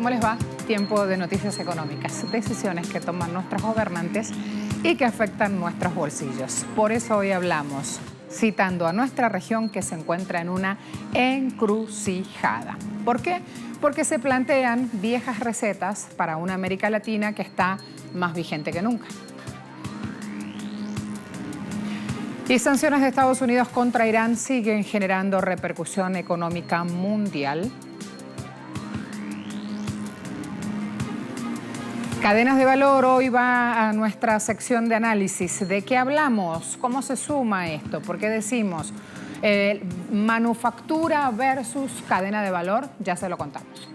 ¿Cómo les va? Tiempo de noticias económicas, decisiones que toman nuestros gobernantes y que afectan nuestros bolsillos. Por eso hoy hablamos, citando a nuestra región que se encuentra en una encrucijada. ¿Por qué? Porque se plantean viejas recetas para una América Latina que está más vigente que nunca. Y sanciones de Estados Unidos contra Irán siguen generando repercusión económica mundial. Cadenas de valor, hoy va a nuestra sección de análisis. ¿De qué hablamos? ¿Cómo se suma esto? ¿Por qué decimos manufactura versus cadena de valor? Ya se lo contamos.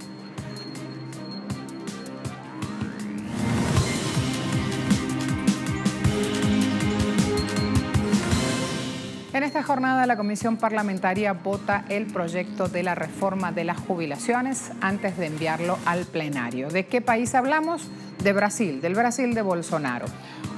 En esta jornada la Comisión Parlamentaria vota el proyecto de la reforma de las jubilaciones antes de enviarlo al plenario. ¿De qué país hablamos? De Brasil, del Brasil de Bolsonaro.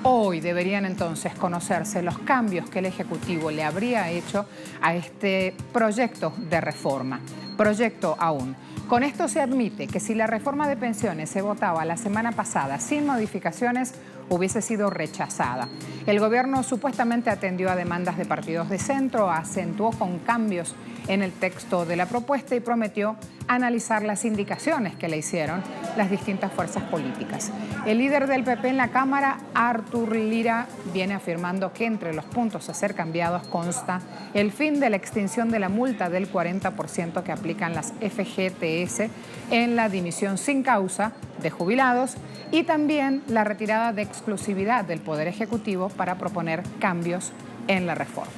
Hoy deberían entonces conocerse los cambios que el Ejecutivo le habría hecho a este proyecto de reforma. Proyecto aún. Con esto se admite que si la reforma de pensiones se votaba la semana pasada sin modificaciones, hubiese sido rechazada. El gobierno supuestamente atendió a demandas de partidos de centro, acentuó con cambios en el texto de la propuesta y prometió analizar las indicaciones que le hicieron las distintas fuerzas políticas. El líder del PP en la Cámara, Arthur Lira, viene afirmando que entre los puntos a ser cambiados consta el fin de la extinción de la multa del 40% que aplican las FGTS en la dimisión sin causa de jubilados y también la retirada de exclusividad del Poder Ejecutivo para proponer cambios en la reforma.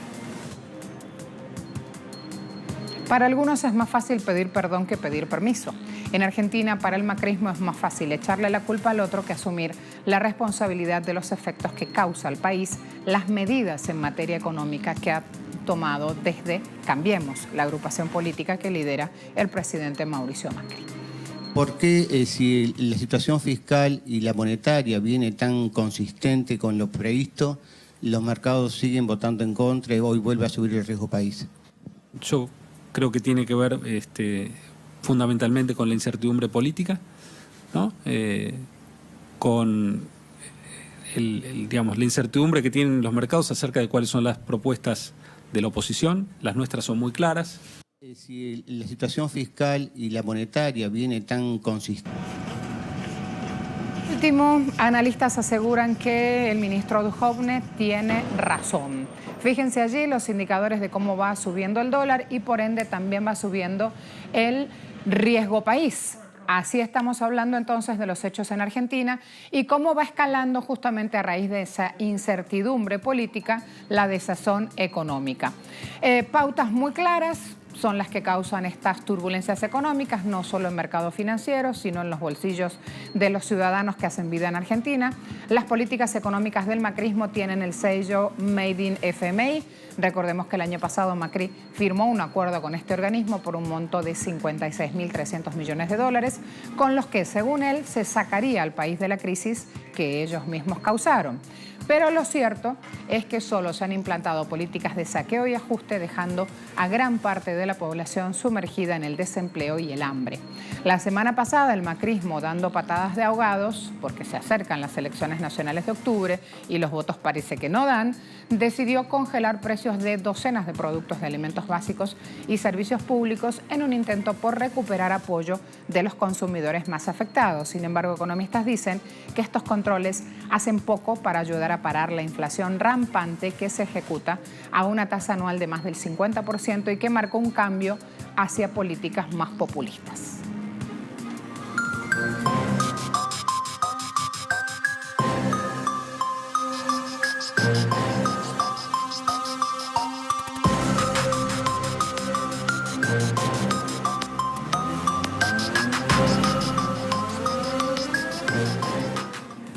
Para algunos es más fácil pedir perdón que pedir permiso. En Argentina, para el macrismo es más fácil echarle la culpa al otro que asumir la responsabilidad de los efectos que causa al país las medidas en materia económica que ha tomado desde Cambiemos, la agrupación política que lidera el presidente Mauricio Macri. ¿Por qué si la situación fiscal y la monetaria viene tan consistente con lo previsto, los mercados siguen votando en contra y hoy vuelve a subir el riesgo país? Yo creo que tiene que ver fundamentalmente con la incertidumbre política, ¿no? Con la incertidumbre que tienen los mercados acerca de cuáles son las propuestas de la oposición. Las nuestras son muy claras. Si la situación fiscal y la monetaria viene tan consistente. Último, analistas aseguran que el ministro Duhovne tiene razón. Fíjense allí los indicadores de cómo va subiendo el dólar y por ende también va subiendo el riesgo país. Así estamos hablando entonces de los hechos en Argentina y cómo va escalando justamente a raíz de esa incertidumbre política la desazón económica. Pautas muy claras son las que causan estas turbulencias económicas, no solo en mercados financieros, sino en los bolsillos de los ciudadanos que hacen vida en Argentina. Las políticas económicas del macrismo tienen el sello Made in FMI. Recordemos que el año pasado Macri firmó un acuerdo con este organismo por un monto de 56.300 millones de dólares, con los que, según él, se sacaría al país de la crisis que ellos mismos causaron. Pero lo cierto es que solo se han implantado políticas de saqueo y ajuste, dejando a gran parte de la población sumergida en el desempleo y el hambre. La semana pasada el macrismo, dando patadas de ahogados, porque se acercan las elecciones nacionales de octubre y los votos parece que no dan, decidió congelar precios de docenas de productos de alimentos básicos y servicios públicos en un intento por recuperar apoyo de los consumidores más afectados. Sin embargo, economistas dicen que estos controles hacen poco para ayudar a parar la inflación rampante que se ejecuta a una tasa anual de más del 50% y que marcó un cambio hacia políticas más populistas.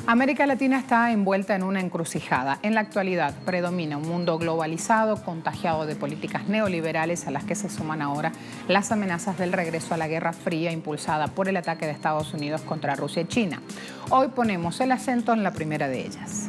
América Latina está envuelta en una encrucijada. En la actualidad predomina un mundo globalizado, contagiado de políticas neoliberales a las que se suman ahora las amenazas del regreso a la Guerra Fría impulsada por el ataque de Estados Unidos contra Rusia y China. Hoy ponemos el acento en la primera de ellas.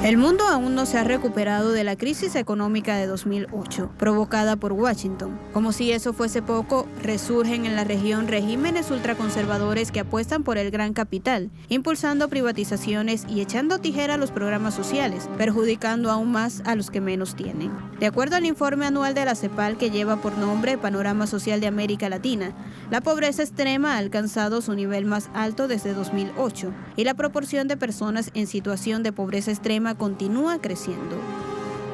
El mundo aún no se ha recuperado de la crisis económica de 2008, provocada por Washington. Como si eso fuese poco, resurgen en la región regímenes ultraconservadores que apuestan por el gran capital, impulsando privatizaciones y echando tijera a los programas sociales, perjudicando aún más a los que menos tienen. De acuerdo al informe anual de la CEPAL, que lleva por nombre Panorama Social de América Latina, la pobreza extrema ha alcanzado su nivel más alto desde 2008 y la proporción de personas en situación de pobreza extrema continúa creciendo.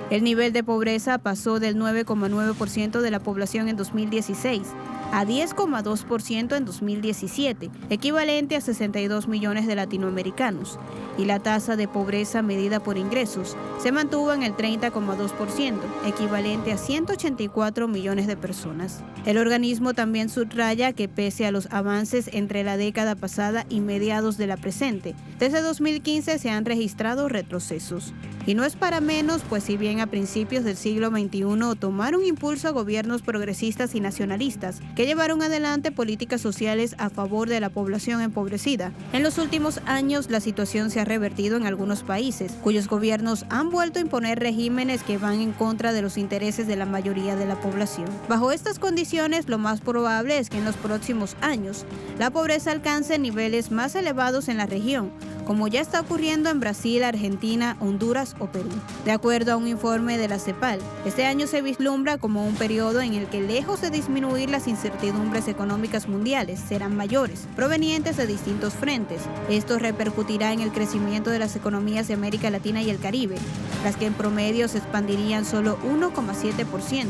El nivel de pobreza pasó del 9,9% de la población en 2016 a 10,2% en 2017, equivalente a 62 millones de latinoamericanos, y la tasa de pobreza medida por ingresos se mantuvo en el 30,2%, equivalente a 184 millones de personas. El organismo también subraya que pese a los avances entre la década pasada y mediados de la presente, desde 2015 se han registrado retrocesos. Y no es para menos, pues si bien a principios del siglo XXI tomaron impulso a gobiernos progresistas y nacionalistas que llevaron adelante políticas sociales a favor de la población empobrecida, en los últimos años la situación se ha revertido en algunos países, cuyos gobiernos han vuelto a imponer regímenes que van en contra de los intereses de la mayoría de la población. Bajo estas condiciones, lo más probable es que en los próximos años la pobreza alcance niveles más elevados en la región, como ya está ocurriendo en Brasil, Argentina, Honduras o Perú. De acuerdo a un informe de la CEPAL, este año se vislumbra como un periodo en el que, lejos de disminuir las incertidumbres económicas mundiales, serán mayores, provenientes de distintos frentes. Esto repercutirá en el crecimiento de las economías de América Latina y el Caribe, las que en promedio se expandirían solo 1,7%,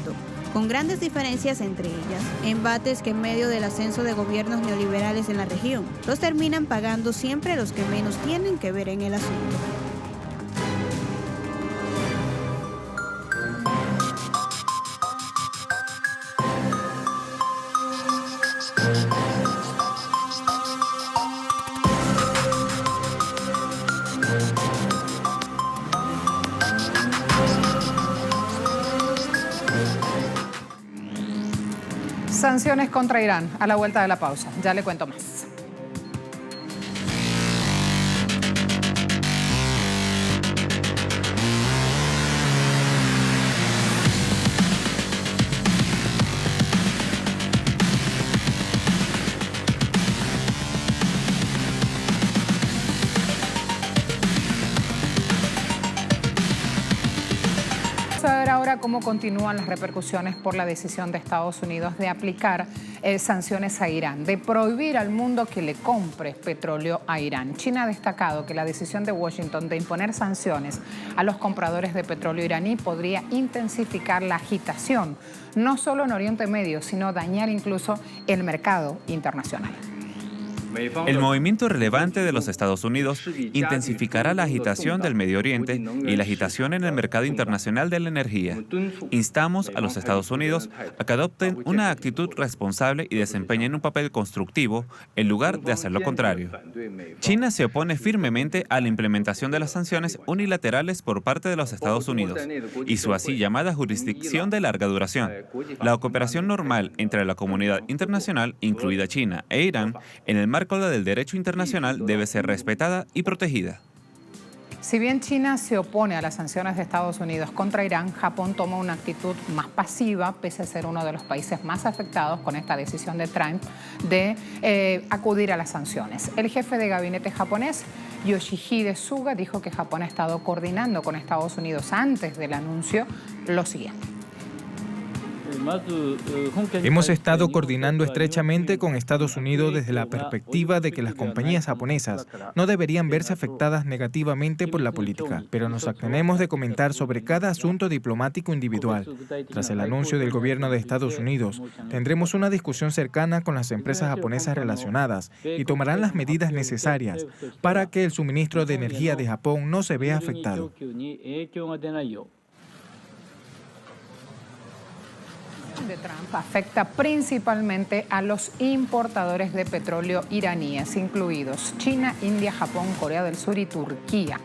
con grandes diferencias entre ellas, embates que en medio del ascenso de gobiernos neoliberales en la región, los terminan pagando siempre los que menos tienen que ver en el asunto. Sanciones contra Irán a la vuelta de la pausa. Ya le cuento más. Vamos a ver ahora cómo continúan las repercusiones por la decisión de Estados Unidos de aplicar sanciones a Irán, de prohibir al mundo que le compre petróleo a Irán. China ha destacado que la decisión de Washington de imponer sanciones a los compradores de petróleo iraní podría intensificar la agitación, no solo en Oriente Medio, sino dañar incluso el mercado internacional. El movimiento relevante de los Estados Unidos intensificará la agitación del Medio Oriente y la agitación en el mercado internacional de la energía. Instamos a los Estados Unidos a que adopten una actitud responsable y desempeñen un papel constructivo en lugar de hacer lo contrario. China se opone firmemente a la implementación de las sanciones unilaterales por parte de los Estados Unidos y su así llamada jurisdicción de larga duración. La cooperación normal entre la comunidad internacional, incluida China e Irán, en el marco del derecho internacional debe ser respetada y protegida. Si bien China se opone a las sanciones de Estados Unidos contra Irán, Japón toma una actitud más pasiva, pese a ser uno de los países más afectados con esta decisión de Trump de acudir a las sanciones. El jefe de gabinete japonés, Yoshihide Suga, dijo que Japón ha estado coordinando con Estados Unidos antes del anuncio lo siguiente. Hemos estado coordinando estrechamente con Estados Unidos desde la perspectiva de que las compañías japonesas no deberían verse afectadas negativamente por la política, pero nos abstenemos de comentar sobre cada asunto diplomático individual. Tras el anuncio del gobierno de Estados Unidos, tendremos una discusión cercana con las empresas japonesas relacionadas y tomarán las medidas necesarias para que el suministro de energía de Japón no se vea afectado. De Trump afecta principalmente a los importadores de petróleo iraníes, incluidos China, India, Japón, Corea del Sur y Turquía.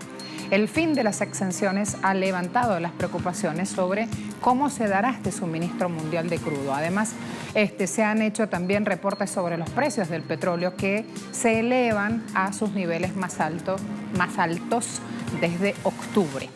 El fin de las exenciones ha levantado las preocupaciones sobre cómo se dará este suministro mundial de crudo. Además, se han hecho también reportes sobre los precios del petróleo que se elevan a sus niveles más altos desde octubre.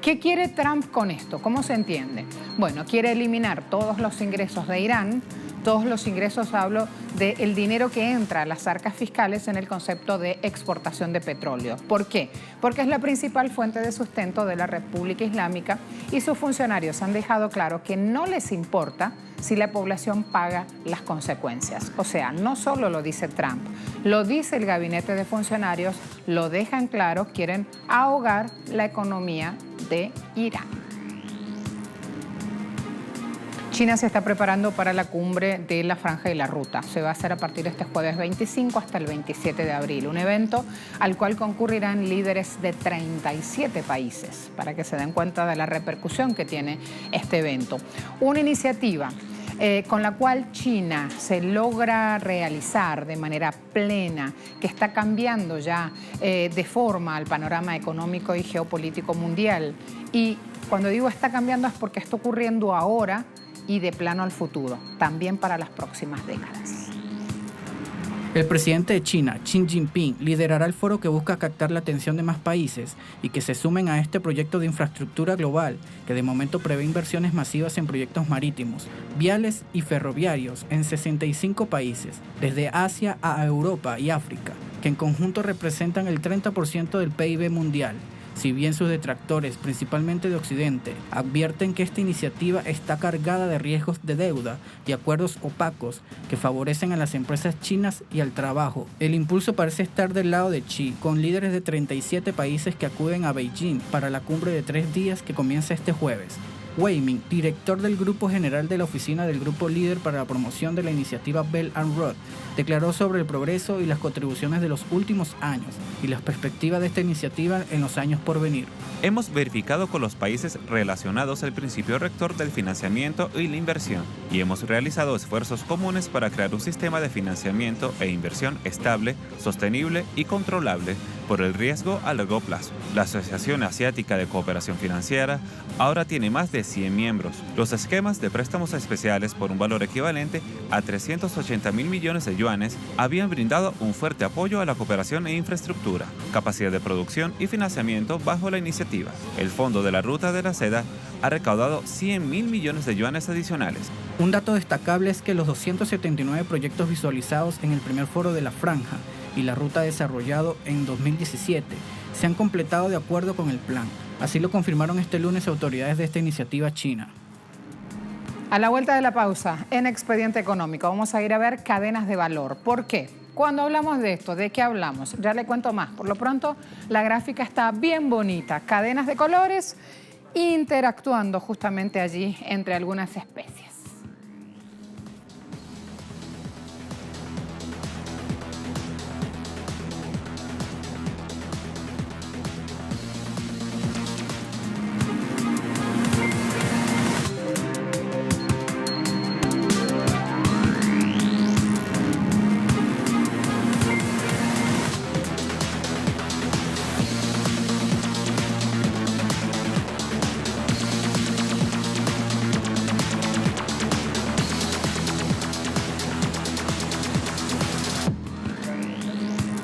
¿Qué quiere Trump con esto? ¿Cómo se entiende? Bueno, quiere eliminar todos los ingresos de Irán. Todos los ingresos, hablo del dinero que entra a las arcas fiscales en el concepto de exportación de petróleo. ¿Por qué? Porque es la principal fuente de sustento de la República Islámica y sus funcionarios han dejado claro que no les importa si la población paga las consecuencias. O sea, no solo lo dice Trump, lo dice el gabinete de funcionarios, lo dejan claro, quieren ahogar la economía de Irán. China se está preparando para la cumbre de la Franja y la Ruta. Se va a hacer a partir de este jueves 25 hasta el 27 de abril. Un evento al cual concurrirán líderes de 37 países, para que se den cuenta de la repercusión que tiene este evento. Una iniciativa con la cual China se logra realizar de manera plena, que está cambiando ya de forma al panorama económico y geopolítico mundial. Y cuando digo está cambiando es porque está ocurriendo ahora y de plano al futuro, también para las próximas décadas. El presidente de China, Xi Jinping, liderará el foro que busca captar la atención de más países y que se sumen a este proyecto de infraestructura global, que de momento prevé inversiones masivas en proyectos marítimos, viales y ferroviarios en 65 países, desde Asia a Europa y África, que en conjunto representan el 30% del PIB mundial. Si bien sus detractores, principalmente de Occidente, advierten que esta iniciativa está cargada de riesgos de deuda y acuerdos opacos que favorecen a las empresas chinas y al trabajo, el impulso parece estar del lado de Xi, con líderes de 37 países que acuden a Beijing para la cumbre de 3 días que comienza este jueves. Wei Min, director del Grupo General de la Oficina del Grupo Líder para la Promoción de la Iniciativa Belt and Road, declaró sobre el progreso y las contribuciones de los últimos años y las perspectivas de esta iniciativa en los años por venir. Hemos verificado con los países relacionados el principio rector del financiamiento y la inversión y hemos realizado esfuerzos comunes para crear un sistema de financiamiento e inversión estable, sostenible y controlable por el riesgo a largo plazo. La Asociación Asiática de Cooperación Financiera ahora tiene más de 100 miembros. Los esquemas de préstamos especiales por un valor equivalente a 380.000 millones de yuanes habían brindado un fuerte apoyo a la cooperación e infraestructura, capacidad de producción y financiamiento bajo la iniciativa. El Fondo de la Ruta de la Seda ha recaudado 100.000 millones de yuanes adicionales. Un dato destacable es que los 279 proyectos visualizados en el primer foro de la Franja y la Ruta desarrollado en 2017 se han completado de acuerdo con el plan. Así lo confirmaron este lunes autoridades de esta iniciativa china. A la vuelta de la pausa, en Expediente Económico, vamos a ir a ver cadenas de valor. ¿Por qué? Cuando hablamos de esto, ¿de qué hablamos? Ya le cuento más. Por lo pronto, la gráfica está bien bonita. Cadenas de colores interactuando justamente allí entre algunas especies.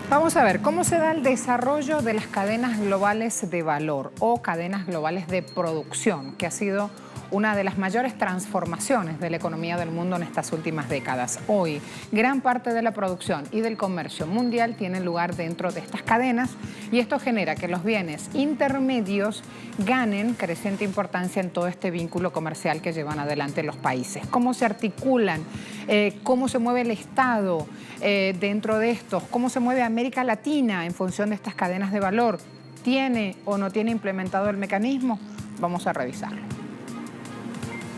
Vamos a ver cómo se da el desarrollo de las cadenas globales de valor o cadenas globales de producción, que ha sido una de las mayores transformaciones de la economía del mundo en estas últimas décadas. Hoy, gran parte de la producción y del comercio mundial tienen lugar dentro de estas cadenas y esto genera que los bienes intermedios ganen creciente importancia en todo este vínculo comercial que llevan adelante los países. ¿Cómo se articulan? ¿Cómo se mueve el Estado dentro de estos? ¿Cómo se mueve América Latina en función de estas cadenas de valor? ¿Tiene o no tiene implementado el mecanismo? Vamos a revisarlo.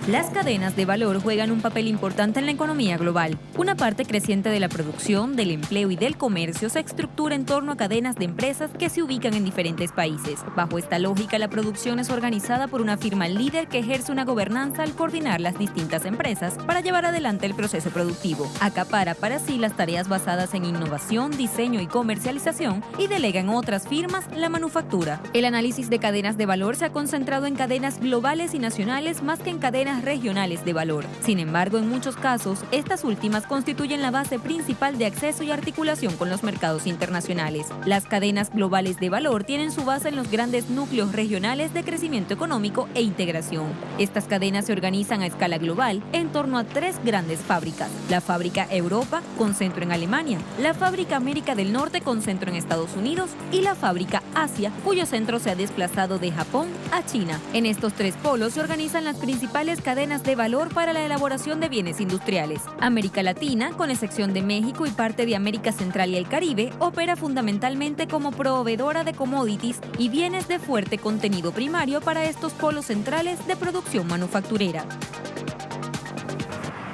Las cadenas de valor juegan un papel importante en la economía global. Una parte creciente de la producción, del empleo y del comercio se estructura en torno a cadenas de empresas que se ubican en diferentes países. Bajo esta lógica, la producción es organizada por una firma líder que ejerce una gobernanza al coordinar las distintas empresas para llevar adelante el proceso productivo. Acapara para sí las tareas basadas en innovación, diseño y comercialización y delega en otras firmas la manufactura. El análisis de cadenas de valor se ha concentrado en cadenas globales y nacionales más que en cadenas cadenas regionales de valor. Sin embargo, en muchos casos, estas últimas constituyen la base principal de acceso y articulación con los mercados internacionales. Las cadenas globales de valor tienen su base en los grandes núcleos regionales de crecimiento económico e integración. Estas cadenas se organizan a escala global en torno a 3 grandes fábricas: la fábrica Europa, con centro en Alemania, la fábrica América del Norte, con centro en Estados Unidos, y la fábrica Asia, cuyo centro se ha desplazado de Japón a China. En estos 3 polos se organizan las principales cadenas de valor para la elaboración de bienes industriales. América Latina, con excepción de México y parte de América Central y el Caribe, opera fundamentalmente como proveedora de commodities y bienes de fuerte contenido primario para estos polos centrales de producción manufacturera.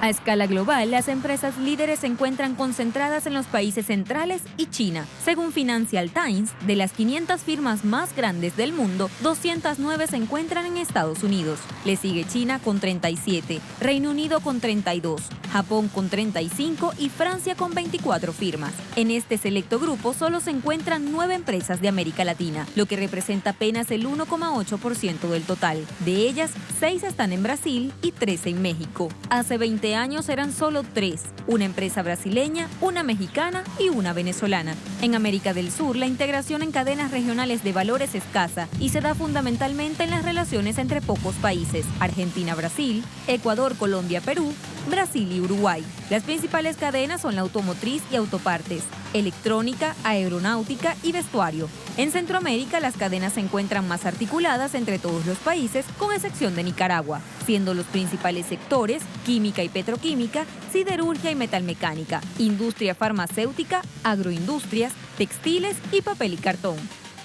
A escala global, las empresas líderes se encuentran concentradas en los países centrales y China. Según Financial Times, de las 500 firmas más grandes del mundo, 209 se encuentran en Estados Unidos. Le sigue China con 37, Reino Unido con 32, Japón con 35 y Francia con 24 firmas. En este selecto grupo solo se encuentran 9 empresas de América Latina, lo que representa apenas el 1,8% del total. De ellas, 6 están en Brasil y 13 en México. Hace 20 años eran solo 3, una empresa brasileña, una mexicana y una venezolana. En América del Sur, la integración en cadenas regionales de valor es escasa y se da fundamentalmente en las relaciones entre pocos países: Argentina-Brasil, Ecuador-Colombia-Perú, Brasil y Uruguay. Las principales cadenas son la automotriz y autopartes, electrónica, aeronáutica y vestuario. En Centroamérica, las cadenas se encuentran más articuladas entre todos los países, con excepción de Nicaragua, siendo los principales sectores química y petroquímica, siderurgia y metalmecánica, industria farmacéutica, agroindustrias, textiles y papel y cartón.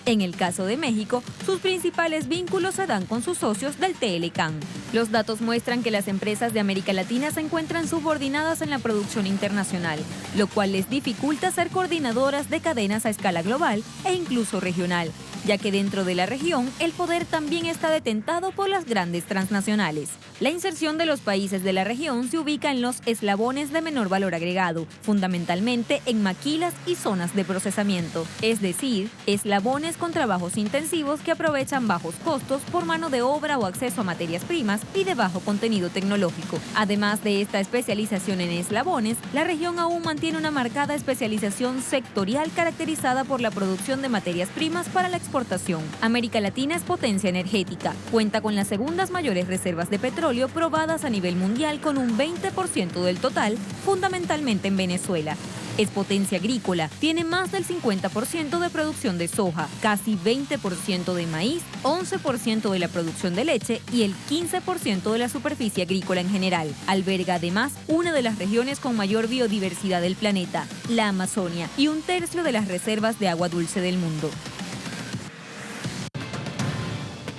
En el caso de México, sus principales vínculos se dan con sus socios del TLCAN. Los datos muestran que las empresas de América Latina se encuentran subordinadas en la producción internacional, lo cual les dificulta ser coordinadoras de cadenas a escala global e incluso regional, ya que dentro de la región el poder también está detentado por las grandes transnacionales. La inserción de los países de la región se ubica en los eslabones de menor valor agregado, fundamentalmente en maquilas y zonas de procesamiento, es decir, eslabones con trabajos intensivos que aprovechan bajos costos por mano de obra o acceso a materias primas y de bajo contenido tecnológico. Además de esta especialización en eslabones, la región aún mantiene una marcada especialización sectorial caracterizada por la producción de materias primas para la exportación. América Latina es potencia energética, cuenta con las segundas mayores reservas de petróleo probadas a nivel mundial, con un 20% del total, fundamentalmente en Venezuela. Es potencia agrícola, tiene más del 50% de producción de soja, casi 20% de maíz, 11% de la producción de leche y el 15% de la superficie agrícola en general. Alberga además una de las regiones con mayor biodiversidad del planeta, la Amazonia, y 1/3 de las reservas de agua dulce del mundo.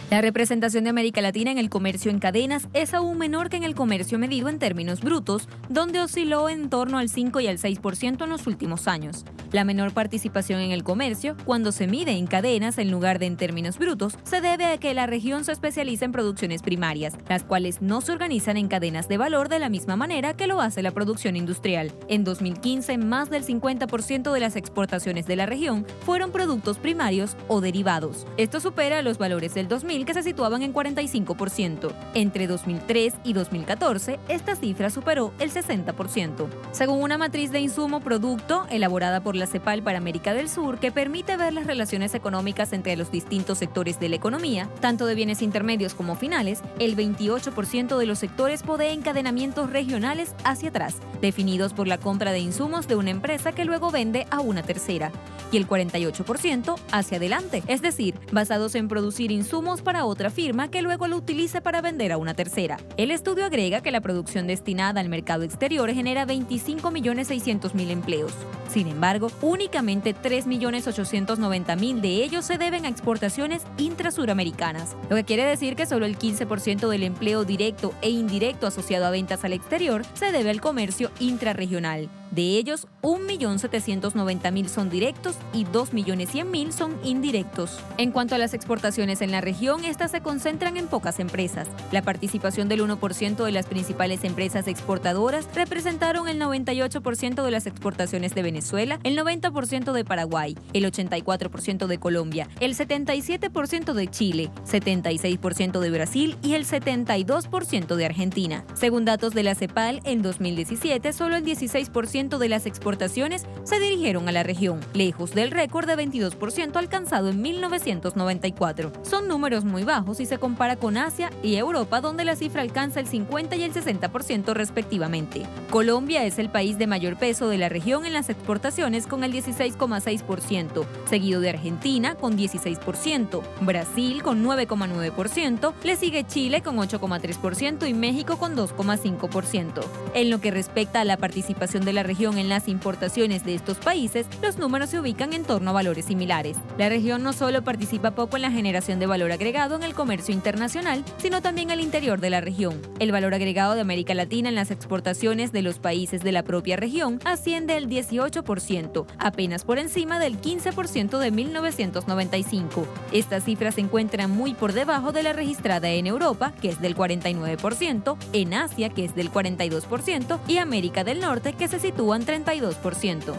La representación de América Latina en el comercio en cadenas es aún menor que en el comercio medido en términos brutos, donde osciló en torno al 5 y al 6% en los últimos años. La menor participación en el comercio, cuando se mide en cadenas en lugar de en términos brutos, se debe a que la región se especializa en producciones primarias, las cuales no se organizan en cadenas de valor de la misma manera que lo hace la producción industrial. En 2015, más del 50% de las exportaciones de la región fueron productos primarios o derivados. Esto supera los valores del 2000, que se situaban en 45%. Entre 2003 y 2014, esta cifra superó el 60%. Según una matriz de insumo-producto elaborada por la CEPAL para América del Sur, que permite ver las relaciones económicas entre los distintos sectores de la economía, tanto de bienes intermedios como finales, el 28% de los sectores posee encadenamientos regionales hacia atrás, definidos por la compra de insumos de una empresa que luego vende a una tercera, y el 48% hacia adelante, es decir, basados en producir insumos para otra firma que luego lo utilice para vender a una tercera. El estudio agrega que la producción destinada al mercado exterior genera 25.600.000 empleos. Sin embargo, únicamente 3.890.000 de ellos se deben a exportaciones intrasuramericanas, lo que quiere decir que solo el 15% del empleo directo e indirecto asociado a ventas al exterior se debe al comercio intrarregional. De ellos, 1.790.000 son directos y 2.100.000 son indirectos. En cuanto a las exportaciones en la región, estas se concentran en pocas empresas. La participación del 1% de las principales empresas exportadoras representaron el 98% de las exportaciones de Venezuela, el 90% de Paraguay, el 84% de Colombia, el 77% de Chile, 76% de Brasil y el 72% de Argentina. Según datos de la CEPAL, en 2017 solo el 16% de las exportaciones se dirigieron a la región, lejos del récord de 22% alcanzado en 1994. Son números muy bajos si se compara con Asia y Europa, donde la cifra alcanza el 50 y el 60% respectivamente. Colombia es el país de mayor peso de la región en las exportaciones con el 16,6%, seguido de Argentina con 16%, Brasil con 9,9%, le sigue Chile con 8,3% y México con 2,5%. En lo que respecta a la participación de la región en las importaciones de estos países, los números se ubican en torno a valores similares. La región no solo participa poco en la generación de valor agregado en el comercio internacional, sino también al interior de la región. El valor agregado de América Latina en las exportaciones de los países de la propia región asciende al 18%, apenas por encima del 15% de 1995. Esta cifra se encuentra muy por debajo de la registrada en Europa, que es del 49%, en Asia, que es del 42%, y América del Norte, que se sitúa en 32%.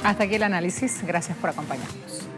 Hasta aquí el análisis. Gracias por acompañarnos.